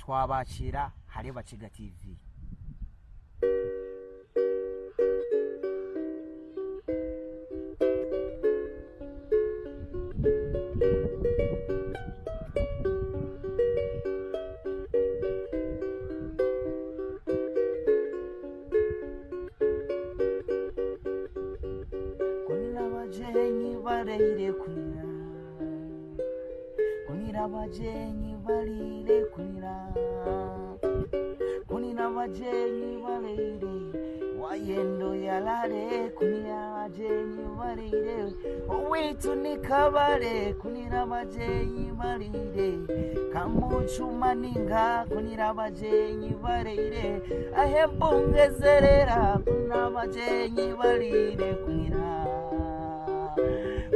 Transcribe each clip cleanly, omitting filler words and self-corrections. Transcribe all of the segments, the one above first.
twabakira hari Bakiga TV. Abajenyi barire kunira, kunira abajenyi barire kunira, kunira abajenyi barire wayendo yalare kunira abajenyi barire owitu nikabare kunira abajenyi barire kamuchuma ninga kunira abajenyi barire ahembungezerera kunira abajenyi barire kunira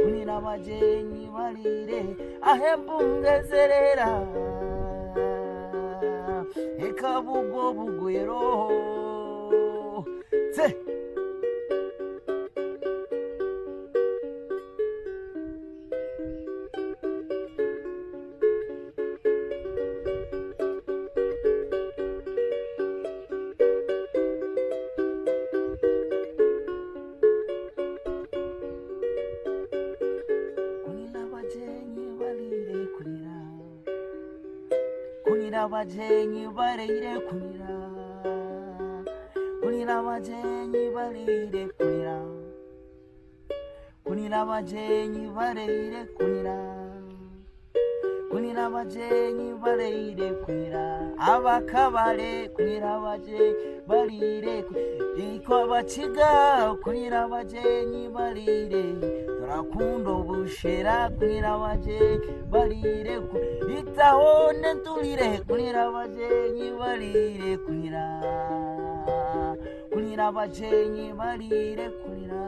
kunira abajenyi barire ahembungezerera ekabugo bugwero te kunira abajenyi barire kunira, kunira abajenyi barire kunira, kunira abajenyi barire kunira, kunira abajenyi barire kunira, abakabare kunira abajenyi barire iko Bakiga kunira abajenyi barire turakundo bushera kunira abajenyi barire itaho netulire kunira abajenyi barire kunira, kunira abajenyi barire kunira.